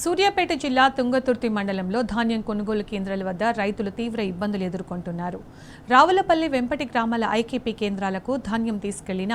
సూర్యాపేట జిల్లా తుంగతుర్తి మండలంలో ధాన్యం కొనుగోలు కేంద్రాల వద్ద రైతులు తీవ్ర ఇబ్బందులు ఎదుర్కొంటున్నారు. రావులపల్లి వెంపటి గ్రామాల ఐకేపీ కేంద్రాలకు ధాన్యం తీసుకెళ్లిన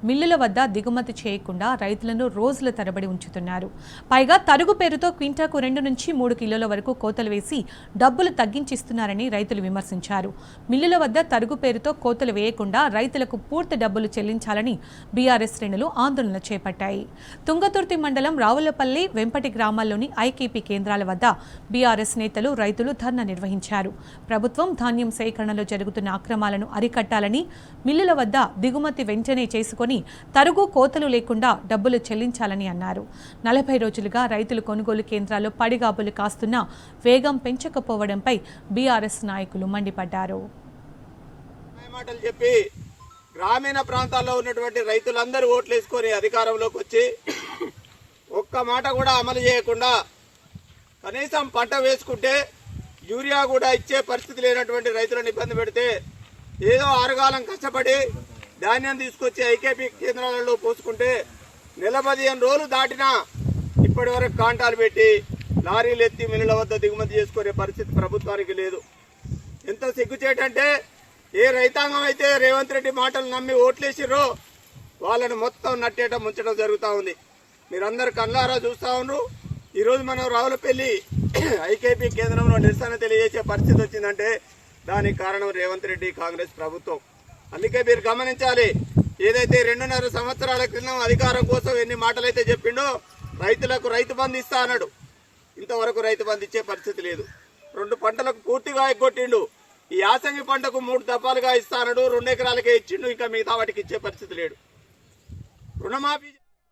మిల్లుల వద్ద దిగుమతి చేయకుండా రైతులను రోజుల తరబడి ఉంచుతున్నారు. పైగా తరుగు పేరుతో క్వింటాకు 2 నుంచి 3 కిలోల వరకు కోతలు వేసి డబ్బులు తగ్గించిస్తున్నారని రైతులు విమర్శించారు. మిల్లుల వద్ద తరుగు పేరుతో కోతలు వేయకుండా రైతులకు పూర్తి డబ్బులు చెల్లించాలని బీఆర్ఎస్ శ్రేణులు ఆందోళన చేపట్టాయి. తుంగతుర్తి మండలం రావులపల్లి వెంపటి గ్రామాల్లోని ఐకేపీ కేంద్రాల వద్ద బీఆర్ఎస్ నేతలు రైతులు ధర్నా నిర్వహించారు. ప్రభుత్వం ధాన్యం సేకరణలో జరుగుతున్న అక్రమాలను అరికట్టాలని, మిల్లుల వద్ద దిగుమతి వెంటనే చేసుకుని తరుగు కోతలు లేకుండా డబ్బులు చెల్లించాలని అన్నారు. 40 రోజులుగా రైతులు కొనుగోలు కేంద్రాల్లో పడిగాపులు కాస్తున్నా వేగం పెంచకపోవడంపై బీఆర్ఎస్ నాయకులు మండిపడ్డారు. గ్రామీణ ప్రాంతాల్లో ఉన్నటువంటి రైతులందరూ ఓట్లేసుకొని అధికారంలోకి వచ్చి ఒక్క మాట కూడా అమలు చేయకుండా కనీసం పంట వేసుకుంటే యూరియా కూడా ఇచ్చే పరిస్థితి లేనటువంటి రైతులను ఇబ్బంది పెడితే ఏదో ఆరుగాలం కష్టపడి ధాన్యం తీసుకొచ్చి ఐకేపీ కేంద్రాలలో పోసుకుంటే 15 రోజులు దాటినా ఇప్పటి వరకు కాంటాలు పెట్టి లారీలు ఎత్తి మిల్లుల వద్ద దిగుమతి చేసుకునే పరిస్థితి ప్రభుత్వానికి లేదు. ఎంత సిగ్గుచేటంటే ఏ రైతాంగం అయితే రేవంత్ రెడ్డి మాటలు నమ్మి ఓట్లేసిర్రో వాళ్ళని మొత్తం నట్టేట ముంచడం జరుగుతూ ఉంది. మీరందరూ కళ్ళారా చూస్తా ఉన్నారు. ఈరోజు మనం రావులపల్లి ఐకేపీ కేంద్రంలో నిరసన తెలియజేసే పరిస్థితి వచ్చిందంటే దానికి కారణం రేవంత్ రెడ్డి కాంగ్రెస్ ప్రభుత్వం. అందుకే మీరు గమనించాలి, ఏదైతే 2.5 సంవత్సరాల క్రితం అధికారం కోసం ఎన్ని మాటలైతే చెప్పిండో రైతులకు రైతు బంధు ఇస్తా అన్నాడు. ఇంతవరకు రైతు బంధు ఇచ్చే పరిస్థితి లేదు. 2 పంటలకు పూర్తిగా ఎగ్గొట్టిండు. ఈ యాసంగి పంటకు 3 దఫాలుగా ఇస్తా అన్నాడు. 2 ఎకరాలకే ఇచ్చిండు. ఇంకా మిగతా వాటికి ఇచ్చే పరిస్థితి లేడు. రుణమాఫీ